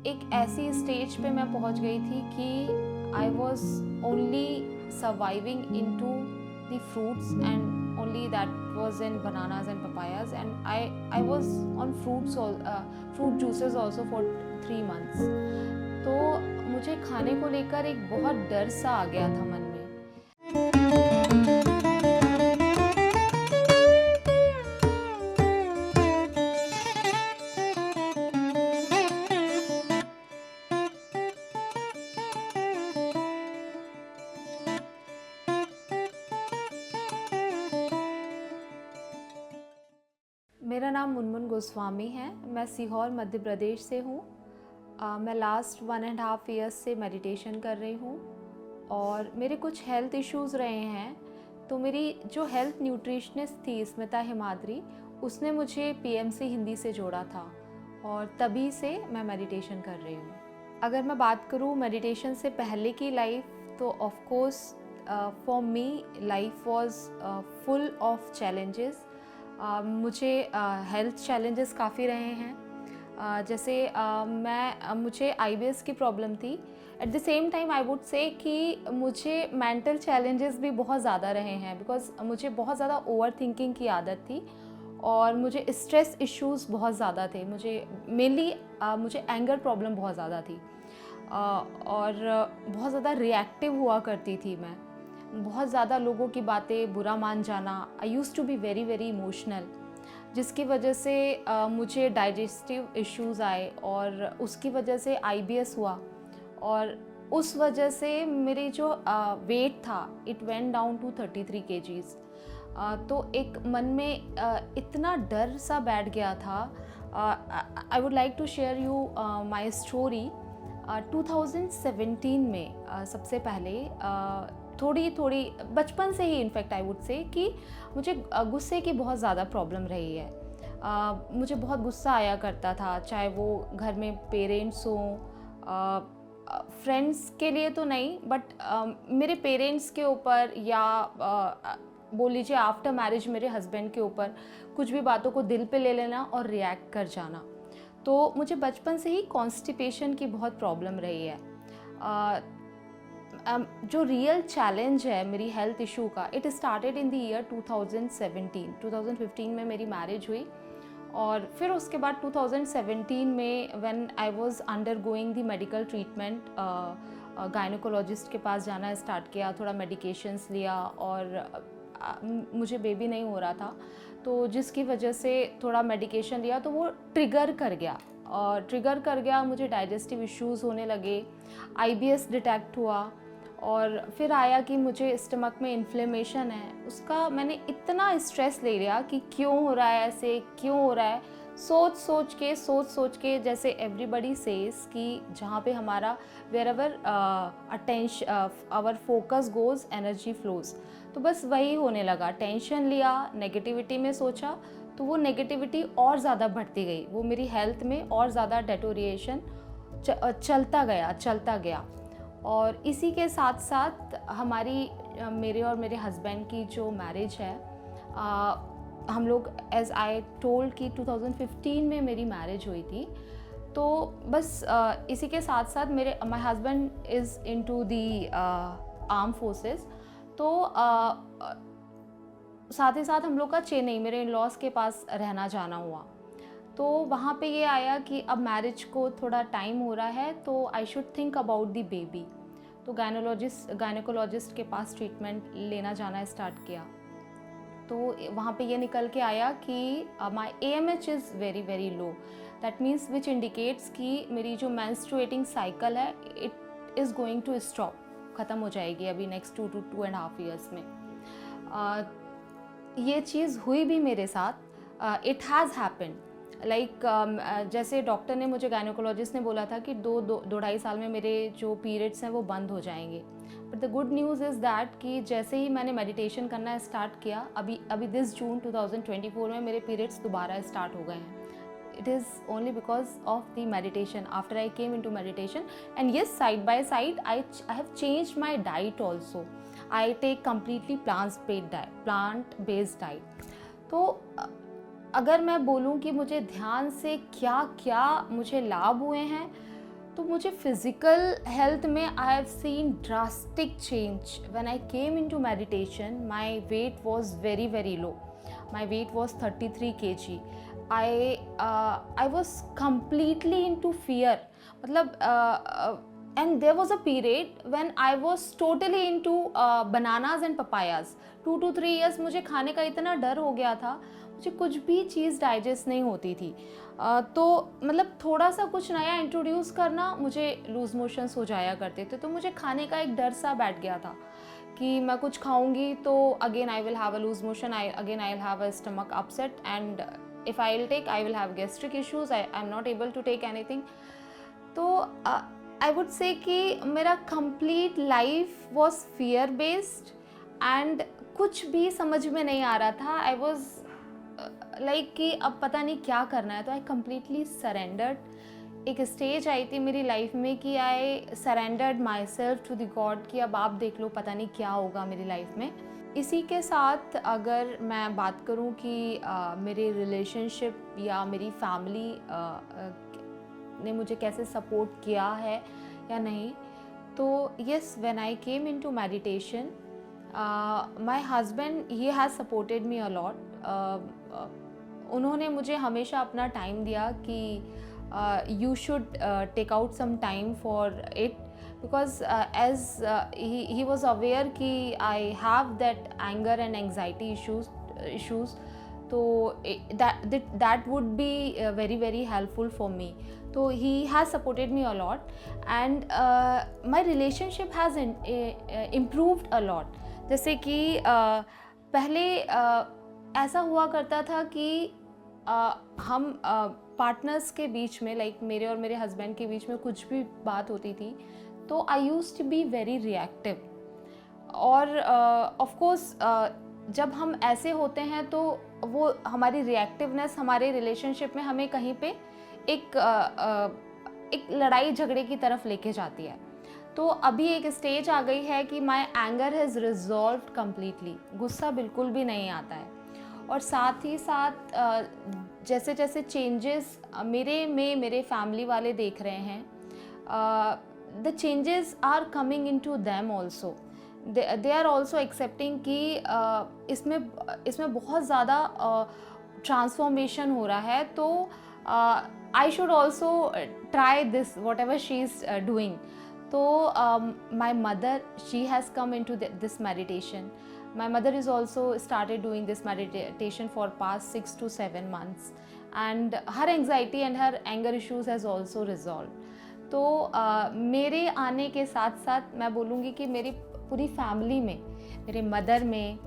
एक ऐसी स्टेज पे मैं पहुंच गई थी कि I was only surviving into the fruits and only that was in bananas and papayas, and I was on fruit juices also for 3 months. तो मुझे खाने को लेकर एक बहुत डर सा आ गया था मन में। मेरा नाम मुनमुन गोस्वामी है। मैं सीहोर मध्य प्रदेश से हूँ। मैं लास्ट 1.5 ईयर्स से मेडिटेशन कर रही हूँ और मेरे कुछ हेल्थ इश्यूज़ रहे हैं। तो मेरी जो हेल्थ न्यूट्रिशनिस्ट थी स्मिता हिमाद्री, उसने मुझे पीएमसी हिंदी से जोड़ा था और तभी से मैं मेडिटेशन कर रही हूँ। अगर मैं बात करूँ मेडिटेशन से पहले की लाइफ, तो of course for me life was full of challenges. मुझे हेल्थ चैलेंजेस काफ़ी रहे हैं। जैसे मुझे आईबीएस की प्रॉब्लम थी। At the same time I would say कि मुझे मेंटल चैलेंजेस भी बहुत ज़्यादा रहे हैं, बिकॉज मुझे बहुत ज़्यादा ओवर थिंकिंग की आदत थी और मुझे स्ट्रेस इश्यूज़ बहुत ज़्यादा थे। मुझे एंगर प्रॉब्लम बहुत ज़्यादा थी और बहुत ज़्यादा रिएक्टिव हुआ करती थी मैं। बहुत ज़्यादा लोगों की बातें बुरा मान जाना। I use to be very very emotional, जिसकी वजह से मुझे डाइजेस्टिव इश्यूज़ आए और उसकी वजह से आईबीएस हुआ और उस वजह से मेरी जो वेट था it went down to 33 kgs। तो एक मन में इतना डर सा बैठ गया था। I would like to share you my story. 2017 में सबसे पहले थोड़ी थोड़ी बचपन से ही इनफैक्ट आई वुड से कि मुझे गुस्से की बहुत ज़्यादा प्रॉब्लम रही है। मुझे बहुत गुस्सा आया करता था, चाहे वो घर में पेरेंट्स हों, फ्रेंड्स के लिए तो नहीं, बट मेरे पेरेंट्स के ऊपर या बोल लीजिए आफ्टर मैरिज मेरे हस्बैंड के ऊपर कुछ भी बातों को दिल पे ले लेना और रिएक्ट कर जाना। तो मुझे बचपन से ही कॉन्स्टिपेशन की बहुत प्रॉब्लम रही है। जो रियल चैलेंज है मेरी हेल्थ इशू का, it started in the year 2017। 2015 में मेरी मैरिज हुई और फिर उसके बाद 2017 में when I was undergoing the medical treatment, gynaecologist के पास जाना स्टार्ट किया, थोड़ा मेडिकेशंस लिया और मुझे बेबी नहीं हो रहा था, तो जिसकी वजह से थोड़ा मेडिकेशन लिया तो वो ट्रिगर कर गया। मुझे डाइजेस्टिव इश्यूज़ होने लगे, आईबीएस डिटेक्ट हुआ और फिर आया कि मुझे स्टमक में इन्फ्लेमेशन है। उसका मैंने इतना स्ट्रेस ले लिया कि क्यों हो रहा है ऐसे, क्यों हो रहा है, सोच सोच के जैसे एवरीबडी सेज कि जहाँ पे हमारा wherever attention our focus goes energy flows. तो बस वही होने लगा। टेंशन लिया, नेगेटिविटी में सोचा, तो वो नेगेटिविटी और ज़्यादा बढ़ती गई। वो मेरी हेल्थ में और ज़्यादा डेटोरिएशन चलता गया। और इसी के साथ साथ मेरे और मेरे हस्बैंड की जो मैरिज है, हम लोग एज आई टोल्ड कि 2015 में मेरी मैरिज हुई थी। तो बस इसी के साथ साथ my husband is into the arm forces. तो साथ ही साथ हम लोग का चेन्नई मेरे इन लॉज के पास रहना जाना हुआ। तो वहाँ पे ये आया कि अब मैरिज को थोड़ा टाइम हो रहा है, तो I should think about the baby. तो गायनेकोलॉजिस्ट के पास ट्रीटमेंट लेना जाना स्टार्ट किया। तो वहाँ पे ये निकल के आया कि my AMH is very very low. That means which indicates कि मेरी जो मेंस्ट्रुएटिंग साइकिल है it is going to stop, ख़त्म हो जाएगी अभी नेक्स्ट 2 to 2.5 ईयर्स में। ये चीज़ हुई भी मेरे साथ। इट हैज़ हैपेंड लाइक जैसे डॉक्टर ने मुझे, गायनेकोलॉजिस्ट ने बोला था कि 2-2.5 साल में मेरे जो पीरियड्स हैं वो बंद हो जाएंगे। But the good news is that कि जैसे ही मैंने मेडिटेशन करना स्टार्ट किया, अभी दिस जून 2024 में मेरे पीरियड्स दोबारा स्टार्ट हो गए हैं। It is only because of the meditation. After I came into meditation, and yes, side by side, I have changed my diet also. I take completely plant-based diet. तो अगर मैं बोलूँ कि मुझे ध्यान से क्या क्या मुझे लाभ हुए हैं, तो मुझे फिज़िकल हेल्थ में I have seen drastic change when I came into meditation. My weight was very very low. My weight was 33 kg. I was completely into fear. मतलब and there was a period when I was totally into bananas and papayas. 2 to 3 years मुझे खाने का इतना डर हो गया था, मुझे कुछ भी चीज़ डाइजेस्ट नहीं होती थी. तो मतलब थोड़ा सा कुछ नया इंट्रोड्यूस करना मुझे लूज़ मोशंस हो जाया करते थे. तो मुझे खाने का एक डर सा बैठ गया था कि मैं कुछ खाऊंगी तो again I will have a loose motion, again I will have a stomach upset, and if I will take I will have gastric issues. I am not able to take anything. तो I would say कि मेरा complete life was fear based and कुछ भी समझ में नहीं आ रहा था. आई वॉज लाइक कि अब पता नहीं क्या करना है. तो आई कम्प्लीटली सरेंडर्ड. एक स्टेज आई थी मेरी लाइफ में कि I surrendered my self to the God कि अब आप देख लो पता नहीं क्या होगा मेरी लाइफ में. इसी के साथ अगर मैं बात करूं कि मेरे रिलेशनशिप या मेरी फैमिली ने मुझे कैसे सपोर्ट किया है या नहीं, तो yes, when I came into meditation my husband he has supported me a lot. उन्होंने मुझे हमेशा अपना टाइम दिया कि you should take out some time for it, because as he was aware कि I have that anger and anxiety issues. तो that would be very very helpful for me. So he has supported me a lot, and my relationship has improved a lot. जैसे कि पहले ऐसा हुआ करता था कि हम पार्टनर्स के बीच में, लाइक मेरे और मेरे हस्बैंड के बीच में कुछ भी बात होती थी तो I used to be very reactive. और ऑफ कोर्स जब हम ऐसे होते हैं तो वो हमारी रिएक्टिवनेस हमारे रिलेशनशिप में हमें कहीं पे एक लड़ाई झगड़े की तरफ लेके जाती है. तो अभी एक स्टेज आ गई है कि माई एंगर हैज़ रिजॉल्व्ड कम्प्लीटली. गुस्सा बिल्कुल भी नहीं आता है. और साथ ही साथ जैसे जैसे चेंजेस मेरे फैमिली वाले देख रहे हैं, the changes are coming into them also. They are also accepting कि इसमें बहुत ज़्यादा ट्रांसफॉर्मेशन हो रहा है. तो I should also try this whatever she is doing. तो my mother, she has come into this meditation. My mother is also started doing this meditation for past 6 to 7 months, and her anxiety and her anger issues has also resolved. तो मेरे आने के साथ साथ मैं बोलूँगी कि मेरी पूरी फैमिली में, मेरे मदर में,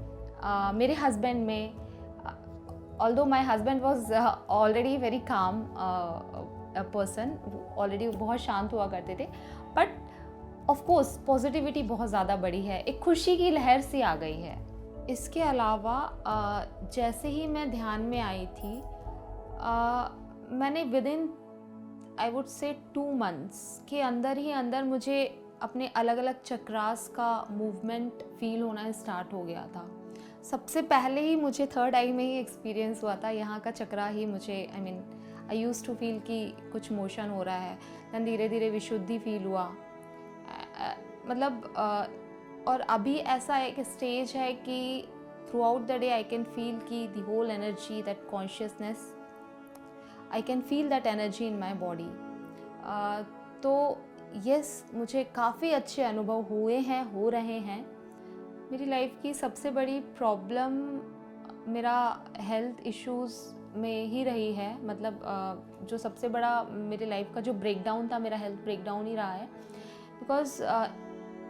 मेरे हस्बैंड में, although my husband was already very calm person, already बहुत शांत हुआ करते थे, बट ऑफ कोर्स पॉजिटिविटी बहुत ज़्यादा बढ़ी है. एक खुशी की लहर सी आ गई है. इसके अलावा जैसे ही मैं ध्यान में आई थी, मैंने विद इन आई वुड से 2 months के अंदर ही अंदर मुझे अपने अलग अलग चक्रास का मूवमेंट फील होना स्टार्ट हो गया था. सबसे पहले ही मुझे थर्ड आई में ही एक्सपीरियंस हुआ था. यहाँ का चक्रा ही मुझे आई यूज़ टू फील कि कुछ मोशन हो रहा है. दैन धीरे धीरे विशुद्धि फील हुआ. मतलब और अभी ऐसा एक स्टेज है कि throughout the day I can feel कि the whole energy, that consciousness, I can feel that energy in my body. तो यस, मुझे काफ़ी अच्छे अनुभव हुए हैं, हो रहे हैं. मेरी लाइफ की सबसे बड़ी प्रॉब्लम मेरा हेल्थ इश्यूज़ में ही रही है. मतलब जो सबसे बड़ा मेरी लाइफ का जो ब्रेकडाउन था, मेरा हेल्थ ब्रेकडाउन ही रहा है. बिकॉज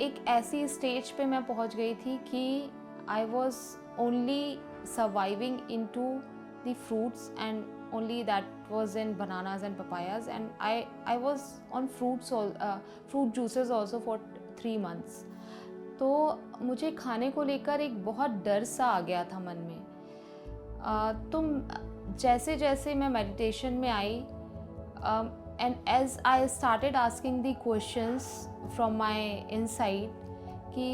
एक ऐसी स्टेज पे मैं पहुंच गई थी कि I was only surviving into the fruits, and only that was in bananas and papayas, and I was on fruit juices also for 3 months. तो मुझे खाने को लेकर एक बहुत डर सा आ गया था मन में. तो जैसे जैसे मैं मेडिटेशन में आई, and as I started asking the questions from my inside कि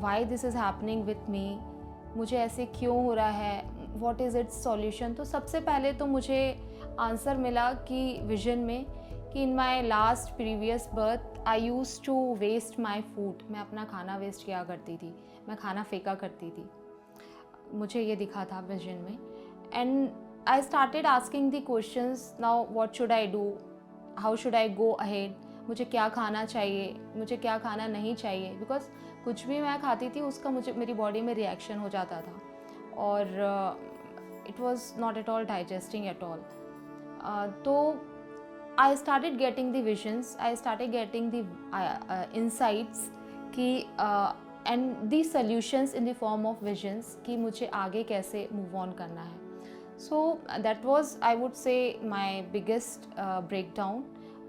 why this is happening with me, मुझे ऐसे क्यों हो रहा है, what is its solution. तो सबसे पहले तो मुझे आंसर मिला कि विजन में कि in my last previous birth I use to waste my food, मैं अपना खाना वेस्ट किया करती थी, मैं खाना फेंका करती थी, मुझे ये दिखा था विजन में. And I started asking the questions, now what should I do, how should I go ahead, मुझे क्या खाना चाहिए, मुझे क्या खाना नहीं चाहिए. बिकॉज कुछ भी मैं खाती थी उसका मुझे मेरी बॉडी में रिएक्शन हो जाता था और it was not at all digesting at all. तो I started getting the visions, I started getting the insights कि and the solutions in the form of visions कि मुझे आगे कैसे मूव ऑन करना है. So that was I would say my biggest breakdown,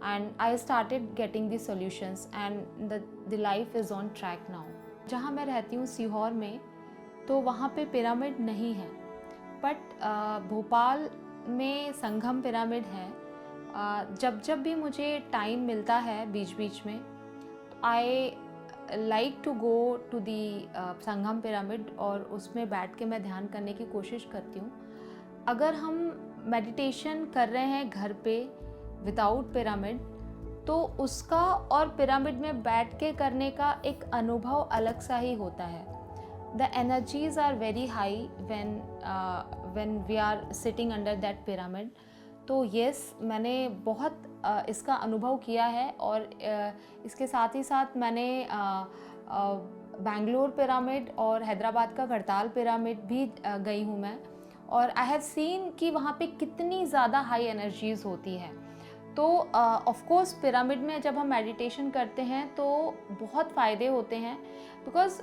and I started getting the solutions and the life is on track now. जहाँ मैं रहती हूँ सीहोर में, तो वहाँ पे पिरामिड नहीं है, बट भोपाल में संगम पिरामिड है. जब जब भी मुझे टाइम मिलता है बीच बीच में, तो I like to go to the Sangam pyramid और उसमें बैठ के मैं ध्यान करने की कोशिश करती हूँ. अगर हम मेडिटेशन कर रहे हैं घर पे विदाउट पिरामिड, तो उसका और पिरामिड में बैठ के करने का एक अनुभव अलग सा ही होता है. The energies are very high when we are sitting under that pyramid. तो येस, मैंने बहुत इसका अनुभव किया है और इसके साथ ही साथ मैंने बेंगलोर पिरामिड और हैदराबाद का करताल पिरामिड भी गई हूँ मैं, और आई हैव सीन कि वहाँ पे कितनी ज़्यादा हाई एनर्जीज़ होती है. तो ऑफ कोर्स पिरामिड में जब हम मेडिटेशन करते हैं तो बहुत फ़ायदे होते हैं, because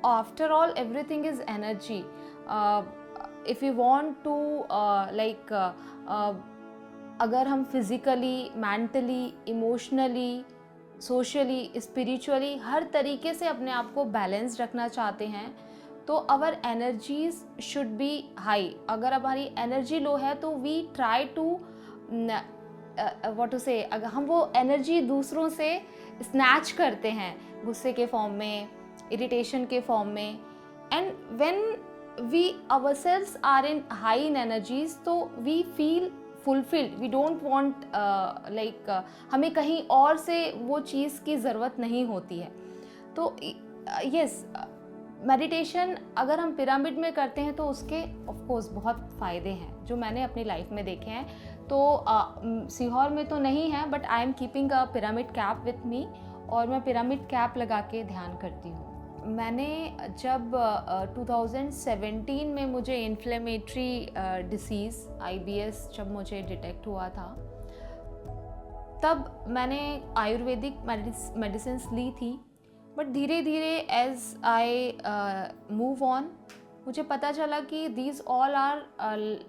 after all everything is energy. If you want to like, अगर हम physically, mentally, emotionally, socially, spiritually हर तरीके से अपने आप को बैलेंस रखना चाहते हैं, तो our energies should be high. अगर हमारी एनर्जी लो है तो we try to what to say, अगर हम वो एनर्जी दूसरों से स्नैच करते हैं गुस्से के फॉर्म में, इरिटेशन के फॉर्म में. And when we ourselves are in high in energies, तो we feel fulfilled. We don't want like, हमें कहीं और से वो चीज़ की ज़रूरत नहीं होती है. तो यस, मेडिटेशन अगर हम पिरामिड में करते हैं तो उसके ऑफ कोर्स बहुत फ़ायदे हैं जो मैंने अपनी लाइफ में देखे हैं. तो सीहोर में तो नहीं है, but I am keeping a pyramid cap with me, और मैं पिरामिड कैप लगा के ध्यान करती हूँ. मैंने जब 2017 में मुझे इन्फ्लेमेटरी डिसीज़ IBS जब मुझे डिटेक्ट हुआ था, तब मैंने आयुर्वेदिक मेडिसिन्स ली थी. बट धीरे धीरे एज आई मूव ऑन, मुझे पता चला कि these all our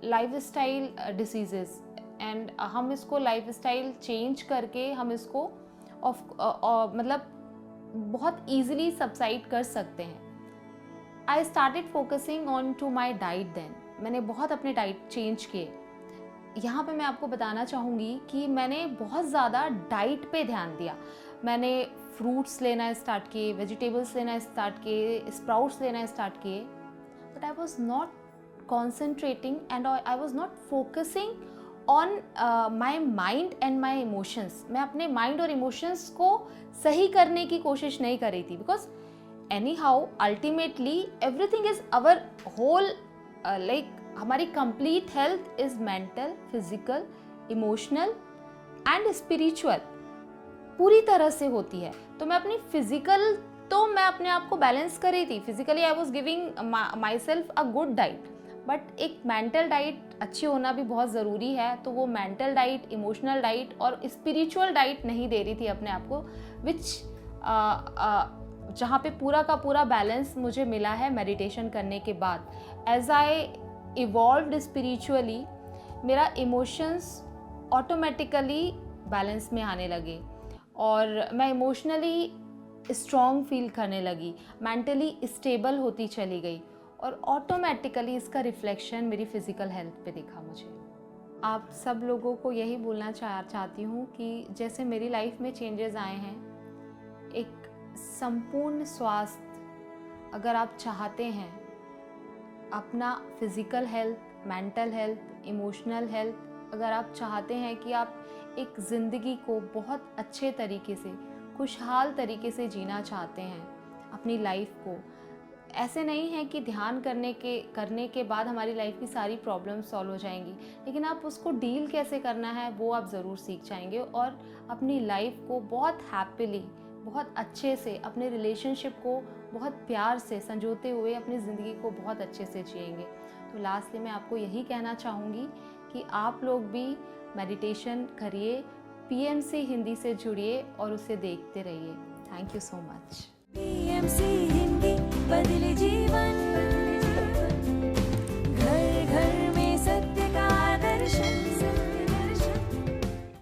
life style diseases, and हम इसको लाइफ स्टाइल चेंज करके हम इसको मतलब बहुत ईजिली सबसाइड कर सकते हैं. I started focusing on to my diet. Then मैंने बहुत अपने डाइट चेंज किए. यहाँ पे मैं आपको बताना चाहूँगी कि मैंने बहुत ज़्यादा डाइट पे ध्यान दिया. मैंने फ्रूट्स लेना स्टार्ट किए, वेजिटेबल्स लेना स्टार्ट किए, स्प्राउट्स लेना स्टार्ट किए, but I was not concentrating and I was not focusing on my mind and my emotions. मैं अपने माइंड और इमोशंस को सही करने की कोशिश नहीं कर रही थी, because anyhow ultimately everything is our whole, like हमारी complete health is mental, physical, emotional and spiritual, पूरी तरह से होती है. तो मैं अपनी फिजिकल, तो मैं अपने आप को बैलेंस कर रही थी. Physically I was giving my self a good diet, but एक मेंटल डाइट अच्छी होना भी बहुत ज़रूरी है. तो वो मेंटल डाइट, इमोशनल डाइट और स्पिरिचुअल डाइट नहीं दे रही थी अपने आप को, विच जहाँ पे पूरा का पूरा बैलेंस मुझे मिला है मेडिटेशन करने के बाद. एज आई इवॉल्व्ड स्पिरिचुअली, मेरा इमोशंस ऑटोमेटिकली बैलेंस में आने लगे और मैं इमोशनली स्ट्रॉन्ग फील करने लगी, मेंटली स्टेबल होती चली गई, और ऑटोमेटिकली इसका रिफ्लेक्शन मेरी फिज़िकल हेल्थ पे दिखा मुझे. आप सब लोगों को यही बोलना चाहती हूँ कि जैसे मेरी लाइफ में चेंजेस आए हैं, एक संपूर्ण स्वास्थ्य अगर आप चाहते हैं, अपना physical health, mental health, emotional health अगर आप चाहते हैं कि आप एक ज़िंदगी को बहुत अच्छे तरीके से, खुशहाल तरीके से जीना चाहते हैं अपनी लाइफ को, ऐसे नहीं है कि ध्यान करने के बाद हमारी लाइफ की सारी प्रॉब्लम सॉल्व हो जाएंगी, लेकिन आप उसको डील कैसे करना है वो आप ज़रूर सीख जाएंगे और अपनी लाइफ को बहुत हैप्पीली, बहुत अच्छे से, अपने रिलेशनशिप को बहुत प्यार से संजोते हुए अपनी ज़िंदगी को बहुत अच्छे से जिएंगे। तो लास्टली मैं आपको यही कहना चाहूँगी कि आप लोग भी मेडिटेशन करिए, पीएमसी हिंदी से जुड़िए और उसे देखते रहिए। Thank you so much. PMC Hindi बदले जीवन।